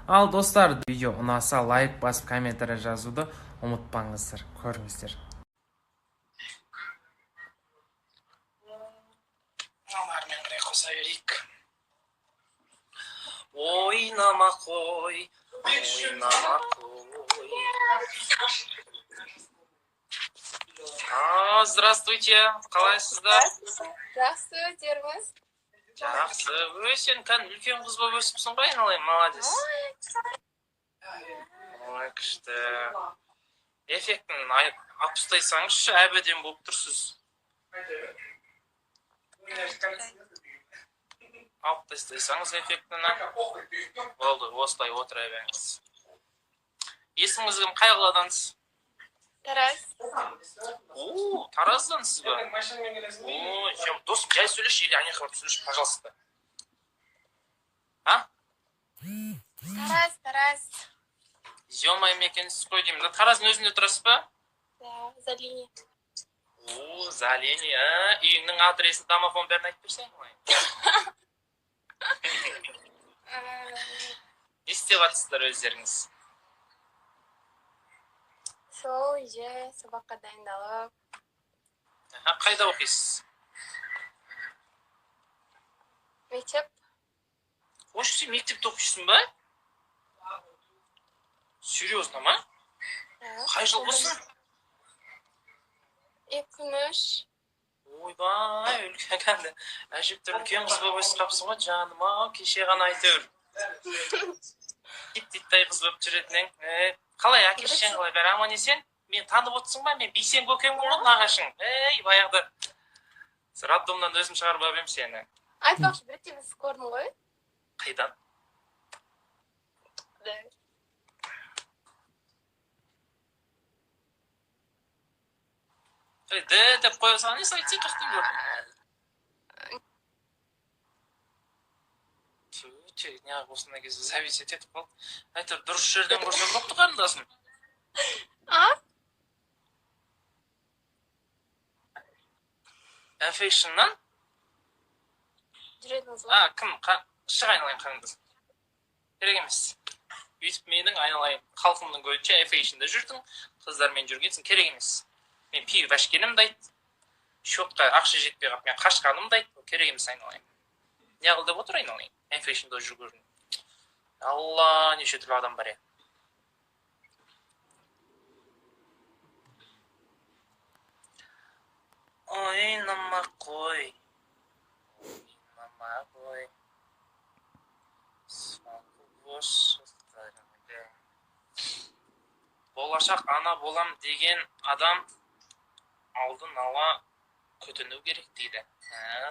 Ал достар, видео ұнаса лайк басып комментарий жазуды ұмытпаңыздар. Көріңіздер. Аналармен қарай қоса берейік. Ойнама қой, ойнама қой. Здравствуйте, қалайсыздар? Жақсы өтеріңіз. Жақсы. Сен кәдімгі үлкен қыз болып өсіпсің ғой, айналайын, молодец. Ой, күшті. Эффектін алып тастайсаңызшы, әбеден болып тұрсыз. Алып тастайсаңыз эффектіні. Болды, осылай отыра беріңіз. Есіңіз кім, қай қаладансыз? Тараз. Тараздансыз ба? Досым, жай сөйлеші, или анеха барып сөйлеші, пожалуйста. А? Тараз. Зёмай мекенсіз қой деймін. Тараздың өзінде тұрасыз ба? Да, за линия. За линия. Үйіңнің адресін, домофон бәрін айтып берсең ғой. Не істеп жатсыздар өздеріңіз? Сол үйде сабаққа дайындалып. Қайда оқисыз? Мектеп. Қош, сен мектепте оқисың ба? Серьезно ма? Қай жыл болсын? 2003. Ойбай, үлкен кәнді. Әжептір үлкен қыз болып өсіп қапсың ғой, жаным ау, кеше ғана айтыр. Кит-титтай қыз болып жүретінің. Қалай, әке-шешең қалай, бәрі аман есен? Мен танып отырсың ба? Мен Бейсен көкем ғой, нағашың. Баяғыда. Роддомнан өзім шығарып алып ем сені. Айтпақшы, бір рет сіз көрдім ғой. Қайдан? Да. Деп қоя салған, не айтсың, қақтың көрдің? Неғып осындай кезде зависет етіп қалды. Әйтір, дұрыс жерден көрсем боқты қарындасым. Affection'нан? Жүретіңіз ғой. Кім? Шық айналайын қарындасым. Керек емес. Өйтіп менің айналайын қалқымның көзінше Affection'да жүрдің, қыздармен жүргенсің, керек емес. Мен пиіп әшкенімді айт, шотқа ақша жетпей қап, мен қашқанымды айт, керек емес айналайын. Не қылдып отыр айналайын? Affection'да жүргерін. Алла, неше түрлі адам бар е. Ойнама қой, ойнама қой, соңғы бос жастарыңды. Болашақ ана болам деген адам алдын ала күтіну керек дейді.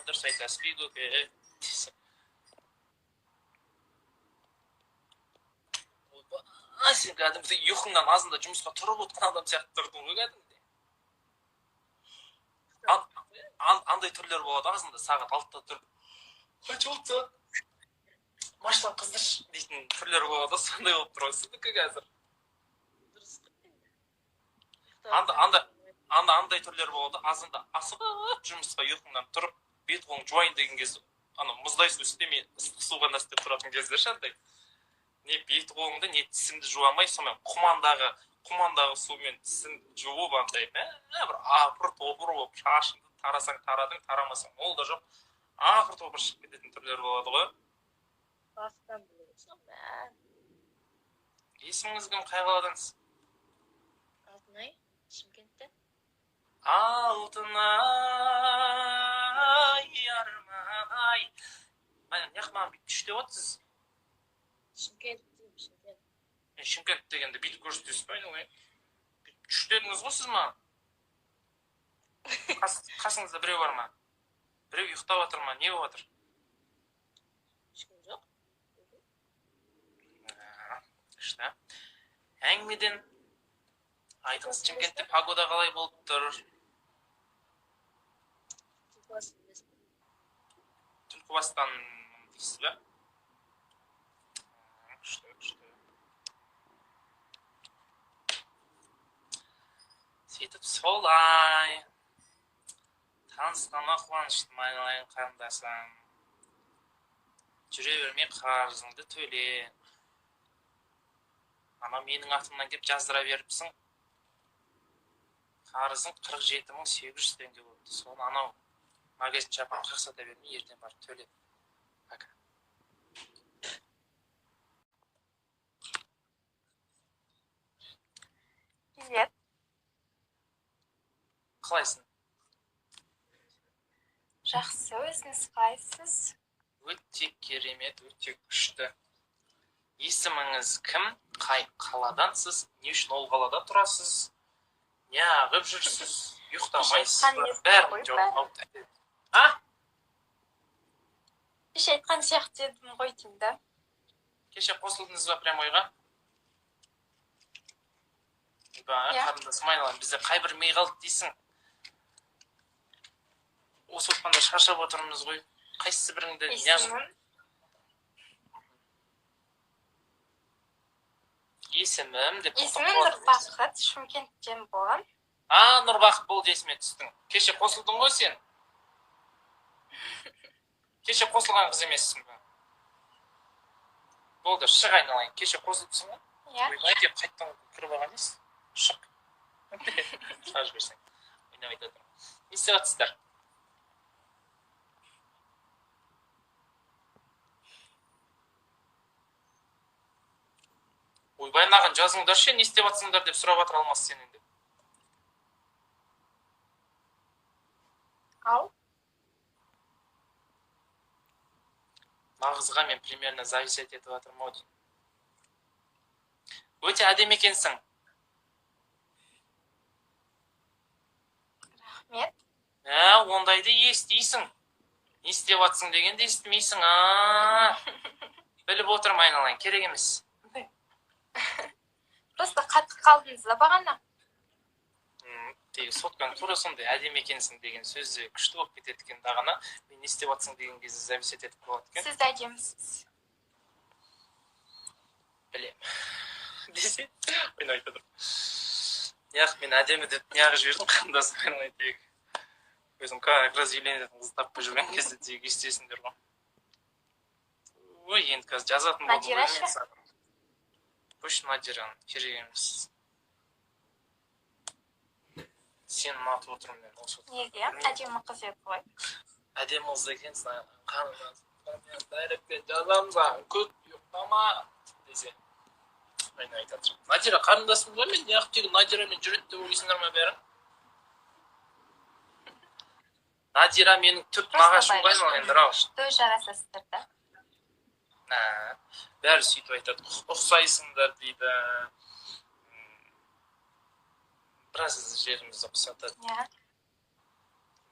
Дұрыс айтасыз бей көке. Сен кәдімгі ұйқыңнан азында жұмысқа тұрып отқан адам сияқты тұрдың ғой кәдімгі. Андай түрлер болады азында сағат 6-та тұрып. Қачолды, машинан қыздырш дейтін түрлер болады, сондай болып тұр осыдікі қазір. Андай түрлер болады, азында асығып жұмысқа ұйқыңнан тұрып, бет қолың жуайын деген кезде, мұздай су істемей, ыстық суға настеп тұратын кездер шандай. Не бет қолыңды, не тісіңді жуамай, сонымен құмандағы сумен тісіңді жуып андай, бір апыр-топыр болып шашыңды тарасаң тарадың, тарамасаң ол да жоқ. Ақыр-топыр шығып кететін түрлер болады ғой. Бастан білесің бән. Есіміңіз кім, қай қаладансыз? Алтынай, Шымкенттен. Алтынай, армай. Неқман бүйтіп түште отырсыз? Шымкент. Шымкент дегенде бүйтіп көрсетесіз бе айналайын? Түштедіңіз ғой сіз ма? Қасыңызда біреу бар ма? Біреу ұйықтап жатыр ма? Не болып жатыр? Ешкім жоқ. Күшті. Әңгімеден айтыңыз, Шымкентте погода қалай болып тұр? Түлкібастан дейсіз бе? Күшті. Сөйтіп солай. Танысқанға қуаныштым айналайын қарындасым. Жүре бермей қарызыңды төле. Ана менің атымнан келіп жаздыра беріпсің. Қарызың 47.800 теңге болыпты. Соны анау магазин жапқан қақсата бермей, ертең барып төле. Пока. Привет. Қалайсың? Жақсы, өзіңіз қалайсыз? Өте керемет, өте күшті. Есіміңіз кім? Қай қаладансыз? Не үшін ол қалада тұрасыз? Не ағып жүрсіз? Ұйықтамайсыз ба? Бәрін жауап алып. А? Кеше айтқан сияқты едім ғой деймін да. Кеше қосылдыңыз ба прям ойға? Қарындасым айналайын, бізде қай бір ми қалды дейсің? Осы отқанда шаршап отырмыз ғой. Қайсысы біріңді Есімім деп Есімім Нұрбақыт, Шымкенттен болам. Нұрбақыт болды, есіме түстің. Кеше қосылдың ғой сен? Кеше қосылған қыз емессің бе? Болды, шық айналайын. Кеше қосылыпсың ба? Иә. Ойбай деп қайттан кіріп алған емес. Шық. Шаш берсең. Ойнап айтады. Не істеп жатсыздар? Ойбай, маған жазыңдаршы, не істеп жатсыңдар деп сұрап жатыр Алмас сенен деп. Ау? Мағызға мен примерно зависеть етіп жатырмын ау деймін. Өте әдемі екенсің. Рахмет. Ондайды естисің. Не істеп жатсың дегенде естімейсің. Біліп отырмын айналайын, керек емес. Просто қатты қалдыңыз да бағана. Соткаң тура сондай әдемі екенсің деген сөзі күшті болып кетеді екен дағана. Мен не істеп жатсың деген кезде зависеть етіп қалады екен. Сіз әдемісіз. Білем. Десе, ойнап айтады. Неғып мен әдемі деп неғып жібердім, қандасым айналайын тек. Өзім как раз үйленетін қыз таппай жүрген кезде тек естесіңдер ғой. Ой, енді қазір жазатын болдым. Надира ше? Қойшы Надираны, керек емес. Сен ұнатып отырмын мен осы. Неге? Әдемі қыз еді ғой. Әдемі қыз екенсің, дайректен жазамын саған, көп ұйықтама десе. Мен айтады. Надира қарындасым ғой, мен неғып тегі Надирамен жүреді деп ойлайсыңдар ма бәрі? Надира менің түп нағашым ғой, енді рауш. Той жарасасыздар да. Бәрі сөйтіп айтады, ұқсайсыңдар дейді. Біраз жерімізді ұқсатады.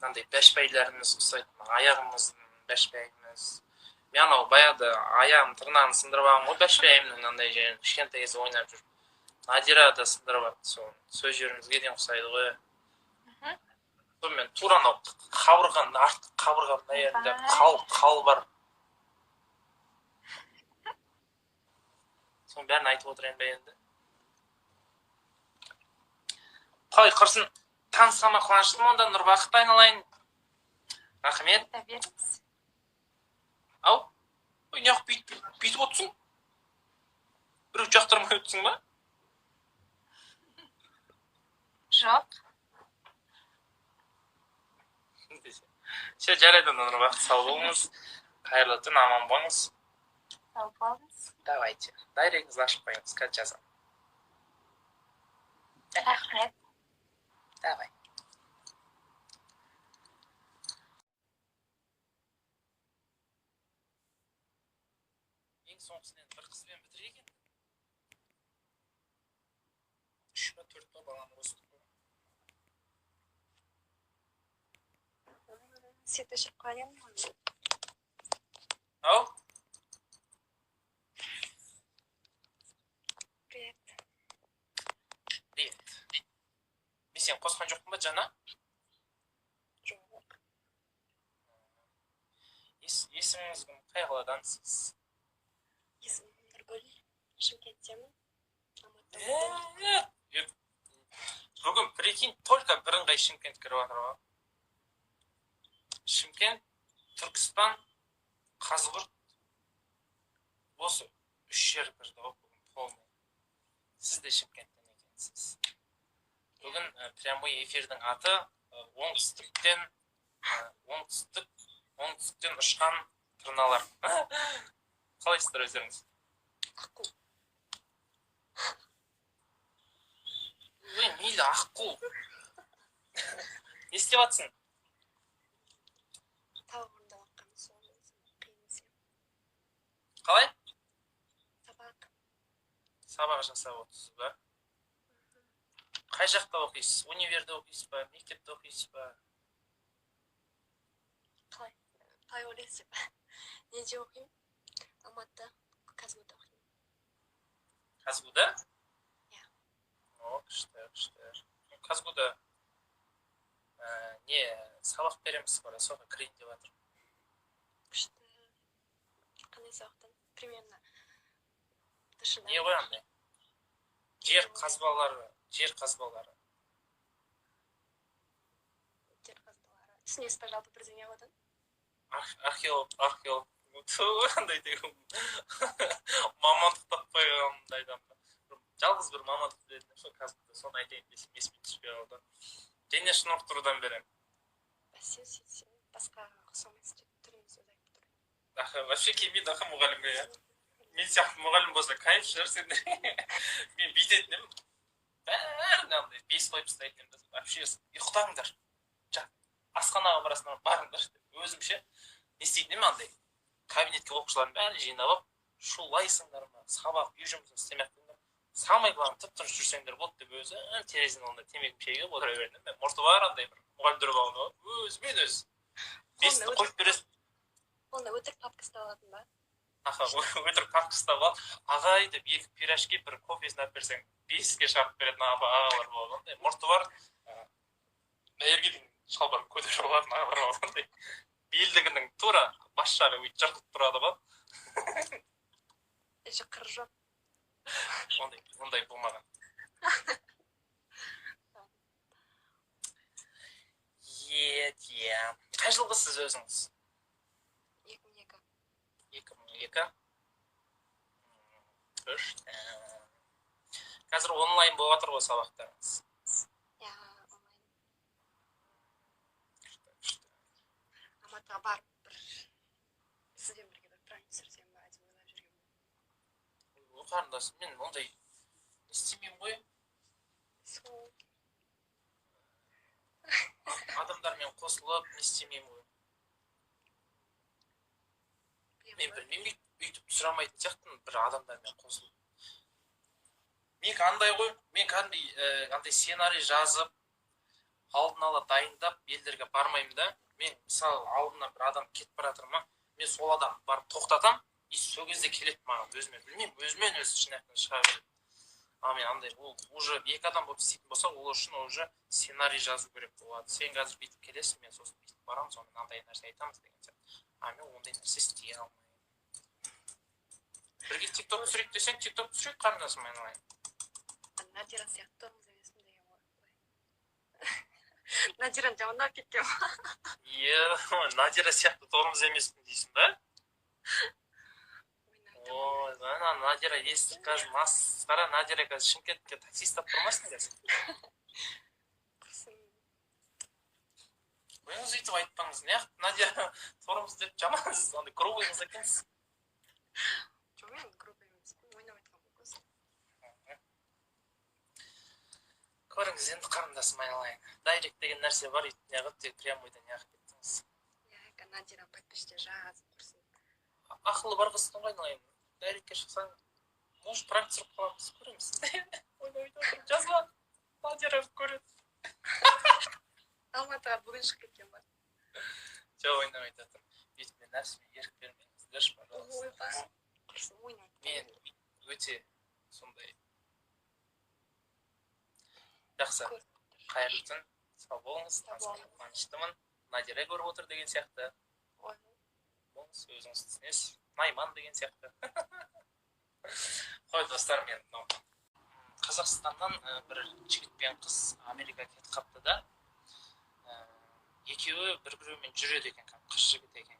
Мынандай бәшбәйлеріміз ұқсайды, аяғымыздың бәшбәйіміз. Мен анау баяғыда аяғым тырнағын сындырып алғам ғой, бәшбәйімнің мынандай жерін кішкентай кезде ойнап жүріп. Надира да сындырып алды, сол жерімізге дейін ұқсайды ғой. Сонымен тура анау қабырғаның артқы қабырғаның аяғында қал бар. Соның бәрін айтып отырайын ба енді. Қой, құрсын, танысқама қуаныштым онда, Нұрбақыт айналайын. Рахмет. Беріңіз. Ау, неғып бүйтіп отырсың? Біреу жақтырмай өтсің ба? Жоқ. Жарайды, Нұрбақыт, сау болыңыз. Қайырлы түн, аман болыңыз. Сау болыңыз. Давайте, дайрегіңізді ашып қойыңыз, қазір жазамын. Рахмет. Давай. Ең соңғысынан бір қызбен бітірген. 3 ба 4 ба баланы қостық қой. Свет өшіріп қояйын. Ау? Привет. Привет. Мен сен қосқан жоқпын ба, Жана? Жоқ. Есіміңіз кім? Қай қаладансыз? Есімім Нұргүл. Шымкенттемін. Бүгін прикинь, только бірыңғай Шымкент кіріп жатыр ғой. Шымкент, Түркістан, Қазығұрт. Осы 3 жер кірді ғой бүгін полный. Сіз де Шымкенттен екенсіз. Бүгін прямой эфирдің аты оңтүстіктен ұшқан тырналар. Қалайсыздар өздеріңіз? аққу. Ой, мейлі аққу. Не істеп жатсың? Тауық орындап жатқанмын, сол қиын сен. Қалай? Сабақ жасап отырсыз ба? Қай жақта оқисыз? Универде оқисыз ба? Мектепте оқисыз ба? Қалай ойлайсыз ба? Неде оқимын? Алматыда, Казгуда оқимын. Казгуда? Иә. О, күшті. Казгуда не сабақ береміз бара, соға кірейін деп жатыр. Күшті. Қандай сабақтан? Примерно. Дышында. Не ғой андай? Жер қазбалары. Жер қазбалары. Түсінесіз ба жалпы бірдеңе одан? Археолог. Андай деген мамандық таппай қалғандайдан. Жалғыз бір мамандық білетін, сол Казгуда, соны айтайын десем есіме түспей қалды. Дене шынықтырудан берем. Бәсе, сен басқа ұқсамайсыз деп түріңіз өзі айтып тұр. Вообще келмейді мұғалімге, иә. Мен сияқты мұғалім болса кайф шығар сендер. Мен бүйтетін едім. Бәрін андай 5 қойып тастайтын едім. Вообще ұйықтаңдар. Асханаға барасыңдар, барыңдар. Өзімше не істейтін едім андай. Кабинетке оқушылардың бәрін жинап алып, шулайсыңдар ма, сабақ үй жұмысын істемейатсыңдар. Самай бағын тып-тыныш жүрсеңдер болды деп өзі терезенің алдында темекі шегіп отыра бердім. Мен мұрты бар андай бір мұғалімдер бағына өзімен өзі. 5-ті қойып бересің. Онда өтірік папка ұстап алатын ба? Өтірік папка ұстап алып, ағай деп 2 пирожки бір кофесін алып берсең 5-ке шығарып беретін ағалар болады. Мұрты бар, ергедің шалбарын көтеріп алатын ағалар болады. Белдігінің тура бас жағы өйтіп жыртылып тұрады ба? Еще қыр жоқ. Ондай болмаған. Қай жылғысыз өзіңіз? 2002. 2002? Күшті. Қазір онлайн болып жатыр ғой сабақтарыңыз? Иә, онлайн. Алматыға барып бір сізден бірге бір продюсерден ба деп ойлап жүргенмін. Қарындасым, мен ондай істемеймін ғой. Сол. Адамдармен қосылып не істемеймін ғой. Мен білмеймін, өйтіп сұрамайтын сияқтымын бір адамдармен қосылып. Мен андай ғой, мен андай сценарий жазып, алдын ала дайындап, елдерге бармаймын да. Мен мысалы алдынан бір адам кетіп бара жатыр ма, мен сол адам барып тоқтатам, и сол кезде келеді маған өзімен, білмеймін, өзімен өзі шынаяқтан шыға береді. Мен андай, ол уже 2 адам болып істейтін болса, ол үшін уже сценарий жазу керек болады. Сен қазір бүйтіп келесің, мен сосын бүйтіп барамын, сонымен андай нәрсе айтамыз деген сияқты. Мен ондай нәрсе істей алмаймын. Бірге тикток түсірейік десең, тикток түсірейік қарындасым айналайын. Надира сияқты тұрмыз емеспін деген ғой. Надираны жамандап кеткен ба? Надира сияқты тұрмыз емеспін дейсің ба? Ой, Надира естіп қазір масқара, Надира қазір Шымкентке таксистап тұрмасын қазір. Құрсын. Өзіңіз өйтіп айтпаңыз, неғып Надира тұрмыз деп жамансыз, андай грубыйыңыз екенсіз. Жоқ, мен грубый емеспін, ойнап айтқан болғыз. Көріңіз, енді қарындасым айналайын. Дайрект деген нәрсе бар, неғып тек прямойда неғып кеттіңіз. Надира подпиште жазып құрсын. Ақылы бар қыстың ғой айналайын. Дайректке шықсаң, может, пранк түсіріп қаламыз, көреміз. Ойнап отырып жазба, Надира көреді. Алматыға бүгін шығып кеткен бар. Жоқ, ойнап айтатыр. Бүйтіп мен нәпсіме ерік бермеңіздерші, пожалуйста. Ойба, құрсын, ойнап. Мен өте сондай. Жақсы, қайырлы түн, сау болыңыз, қуаныштымын. Надира көріп отыр деген сияқты. Болыңыз, өзіңіз түсінесіз. Найман деген сияқты. Қой, достар, мен Қазақстаннан бір жігіт пен қыз Америкаға кетіп қапты да. Екеуі бір-бірімен жүреді екен, қыз жігіт екен.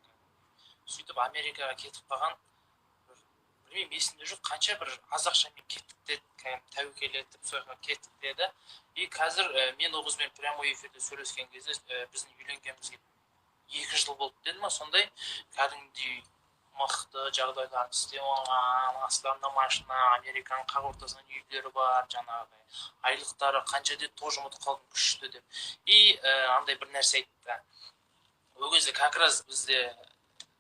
Сөйтіп Америкаға кетіп қалған білмеймін, есімде жоқ, қанша бір аз ақшамен кеттік деді, тәуекел етіп сол жаққа кеттік деді. И қазір мен ол қызбен прямой эфирде сөйлескен кезде біздің үйленгенімізге 2 жыл болды деді ма, сондай кәдімгідей мықты жағдайларды істеп алған, астарында машина, Американың қақ ортасынан үйлері бар, жаңағыдай айлықтары қанша деді, тоже ұмытып қалдым, күшті деп. И андай бір нәрсе айтты. Ол кезде как раз бізде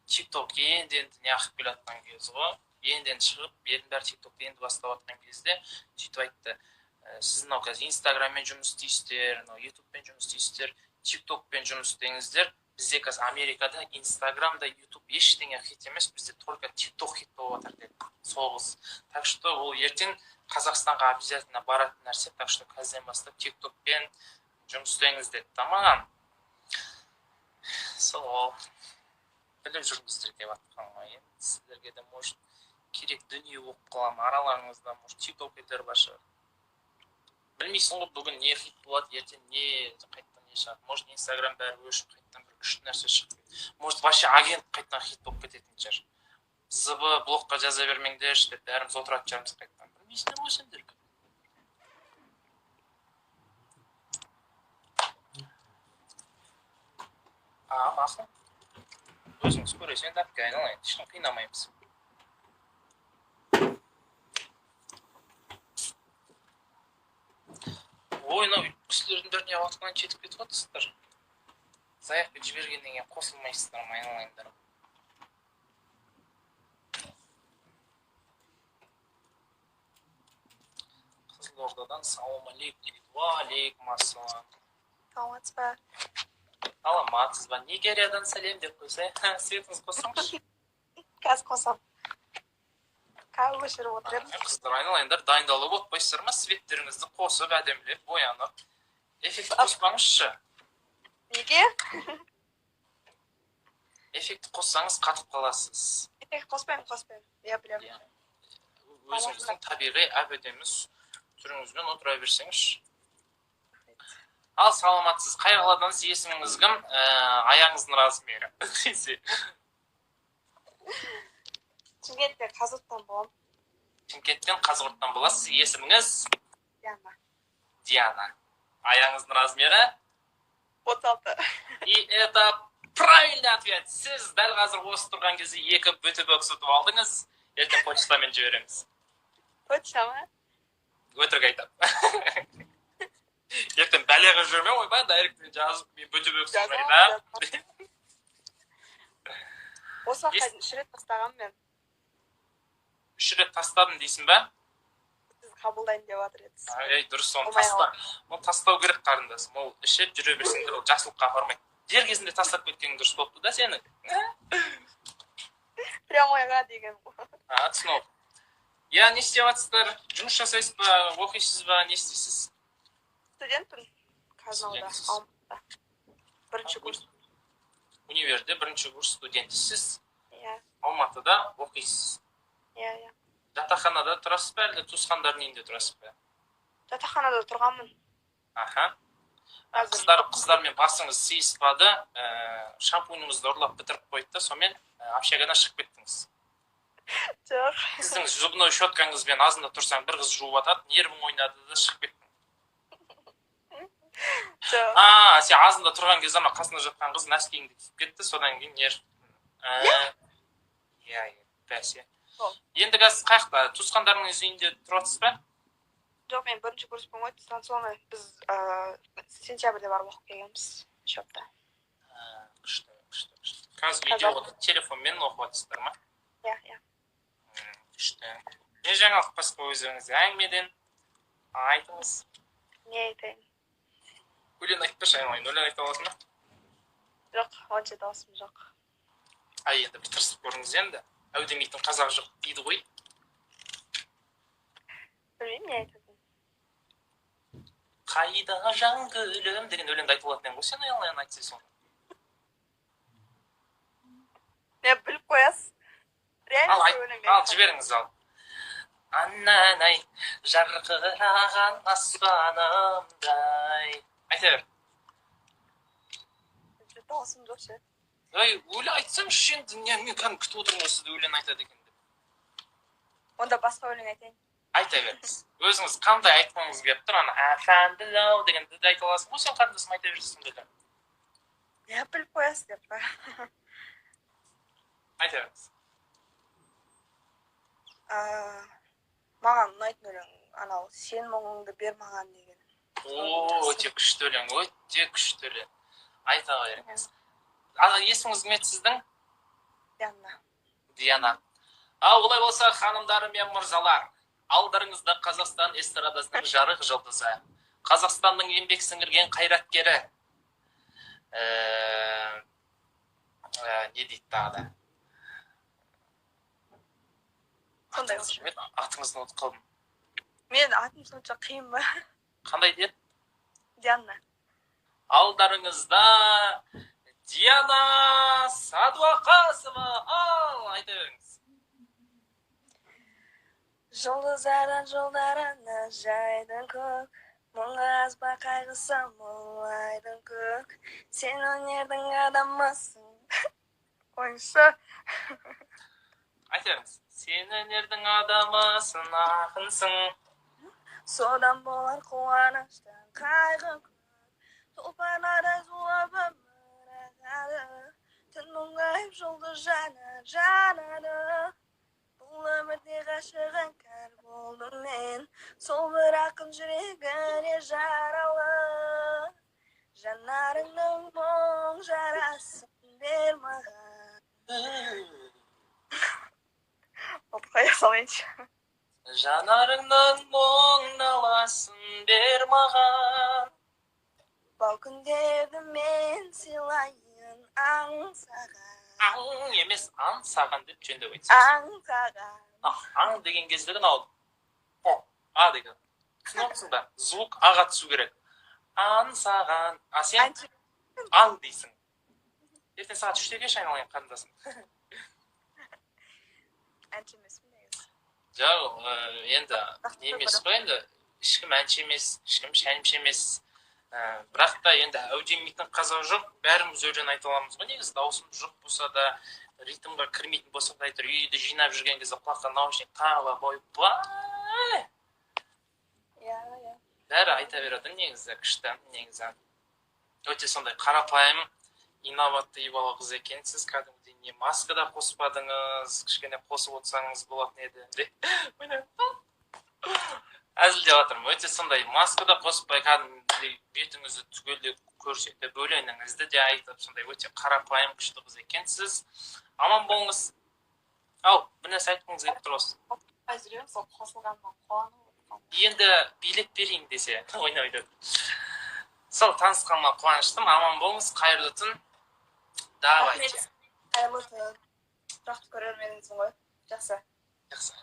TikTok енді неғып келе жатқан кез ғой, енді шығып, елдің бәрі TikTokты енді бастап жатқан кезде сөйтіп айтты: сіз мынау қазір Инстаграммен жұмыс істейсіздер, Ютубпен жұмыс істейсіздер, TikTokпен жұмыс істеңіздер. Бізде қазір Америкада Инстаграмда, Ютуб ештеңе хит емес, бізде только TikTok хит болып жатыр деді сол қыз. Так что ол ертең Қазақстанға обязательно баратын нәрсе, так что қазірден бастап TikTokпен жұмыс істеңіз деді маған. Сол біліп жүріңіздер деп жатқан ғой. Сіздерге де может керек дүние болып қалам, араларыңызда может TikTok-тер бар шығар. Білмейсің ғой, бүгін не хит болады, ертең не қайттан не шығады. Может Инстаграм бәрі өшіп, қайттан бір күшті нәрсе шығып кетеді. Может вообще агент қайттан хит болып кететін шығар. Зыбы блокқа жаза бермеңдерші деп бәріміз отыратын шығармыз қайттан. Білмейсіңдер ғой сендер. Ақыл. Өзіңіз көресен тапқа айналайын, ешкім қинамаймыз. Ой, мынау кісілердің біріне уақытынан жетіп кетіп жатсыздар. Заяқпен жібергеннен кейін қосылмайсыздар ма, айналайындар. Қызылордадан салам алейкум дейді. Алейкум ассалам. Саламатсыз ба? Саламатсыз ба? Нигериядан сәлем деп қойса, светіңіз қоссаңызшы. Қазір қосам. Қазір өшіріп отыр едім. Қыздар, айналайындар, дайындалып отпайсыздар ма? Светтеріңізді қосып, әдемілеп, боянып. Эффект қоспаңызшы. Неге? Эффект қоссаңыз қатып қаласыз. Эффект қоспаймын. Я білемін. Өзіңіздің табиғи әп-әдемі түріңізбен отыра берсеңізші. Ал саламатсыз, қай қаладансыз, есіміңіз кім? Аяңыздың размері. Шымкенттен Қазығұрттан боламын. Шымкенттен Қазығұрттан боласыз, есіміңіз? Диана. Диана. Аяңыздың размері? 36. И это правильный ответ. Сіз дәл қазір осы тұрған кезде 2 бүті бөксітіп алдыңыз. Ертең почтамен жібереміз. Почта ма? Өтірік айтам. Ертең бәлеға жүрме, ойбай, дайректен жазып, мен бүті бөксітіп айтам. Осы уақытқа 3 рет тастағам мен. 3 рет тастадым дейсің бе? Сіз қабылдайын деп жатыр едіңіз. Ей, дұрыс, оны таста. Оны тастау керек қарындасым. Ол ішіп жүре берсеңдер, ол жақсылыққа апармайды. Дер кезінде тастап кеткенің дұрыс болыпты да сені. Прямойға деген. Түсініп. Я, не істеп жатсыздар? Жұмыс жасайсыз ба, оқисыз ба, не істейсіз? Студентпін. Қазынауда, Алматыда. 1-ші курс. Универде 1-ші курс студентісіз. Иә. Алматыда оқисыз. Иә. Жатақханада тұрасыз ба, әлде туысқандардың үйінде тұрасыз ба? Жатақханада тұрғанмын. Аха. Қыздармен басыңыз сыйыспады, шампуньіңізді ұрлап бітіріп қойды, сонымен общагадан шығып кеттіңіз. Жоқ. Сіздің зубной щеткаңызбен азында тұрсаң, бір қыз жуып атады, нервің ойнады да шығып кеттің. Жоқ. Сен азында тұрған кезде қасында жатқан қыз нәскеңді киіп кетті, содан кейін нерв. Иә, бәсе. Енді қазір қаяқта, туысқандарыңыз үйінде тұрасыз ба? Жоқ, мен 1-ші курспен ғой, соны біз сентябрьде барып оқып келгенбіз шопта. Күшті. Қазір үйде отырып телефонмен оқып жатсыздар ма? Иә. Күшті. Не жаңалық басқа өздеріңізде әңгімеден айтыңыз. Не айтайын? Өлең айтпашы, айналайын, өлең айта аласың ба? Жоқ, онша дауысым жоқ. Енді бір тырысып көріңіз енді. Әудемейтін қазақ жоқ дейді ғой. Білмеймін, не айтатын. Қайда жан гүлім деген өлеңді айтып алатын ғой, сен айналайын айтсай соны. Не біліп қоясыз? Ал, жіберіңіз ал. Аннан-ай, жарқыраған аспанымдай. Айта бер. Дауысым жоқ ше. Өлең айтсам үшін, мен кәдім күтіп отырмын сізді өлең айтады екен деп. Онда басқа өлең айтайын. Айта беріңіз. Өзіңіз қандай айтқыңыз келіп тұр, ана әфәнділау дегенді де айта аласың ғой, сен қандасың айта бересің деді. Я біліп қоясың деп па. Айта беріңіз. Маған ұнайтын өлең анау сен мұңыңды бер маған деген. Өте күшті өлең, өте күшті өлең. Айта беріңіз. Есіміңіз кім еді сіздің? Диана. Олай болса, ханымдары мен мырзалар, алдарыңызда Қазақстан эстрадасының жарық жұлдызы, Қазақстанның еңбек сіңірген қайраткері. Не дейді тағы да? Атыңызды ұмытып қалдым. Мен атым сонша қиын ба? Қандай деді? Диана. Алдарыңызда Диана Садуақасова. Айта беріңіз. Жұлдыздардан жолдарына жайдың көк, мұңға азба қайғысы молайдың көк, сен өнердің адамысың. Ойыншы. Айта беріңіз. Сен өнердің адамысың, ақынсың. Содан болар қуаныштан қайғы көп, тұлпардай зулап өмір ағады, түн мұңайып жұлдыз жанады. Бұл өмірде ғашығын кәр болдым мен, сол бір ақын жүрегіне жаралы. Жанарыңның мұң жарасын бер маған. Қоя салайыншы. Жанарыңның мұң наласын бер маған. Бал күндерді мен сыйлайын аңсаған. Аң емес, аң саған деп жөндеп айтсын. Аңсаған. Аң деген кезде ғана а деген. Түсінесің ба? Звук аға түсу керек. Аңсаған. Сен аң дейсің. Ертең сағат 3-те кеш айналайын қарындасым. Әнші емеспін негізі. Жоқ, енді не емес қой, енді ешкім әнші емес, ешкім шәнші емес. Бірақ та енді әудемейтін қазақ жоқ, бәріміз өлең айта аламыз ғой. Негізі даусымыз жоқ болса да, ритмға кірмейтін болса да айтыр, үйді жинап жүрген кезде құлаққа наушник тағып ойбай. Бәрі айта береді негізі, күшті негізі. Өте сондай қарапайым, инноватты ибалы қыз екенсіз, кәдімгідей не маска да қоспадыңыз, кішкене қосып отырсаңыз болатын еді. Әзілдеп жатырмын, өте сондай маска да қоспай, кәдімгідей бетіңізді түгелдеп көрсетіп, өлеңіңізді де айтып, сондай өте қарапайым күшті қыз екенсіз. Аман болыңыз. Ау, бір нәрсе айтқыңыз келіп тұр осы. Енді билет берейін десе, ойнайды. Сол танысқаныма қуаныштым, аман болыңыз, қайырлы түн. Давайте. Қайырлы түн. Жақсы көрерменіңізсің ғой. Жақсы. Жақсы.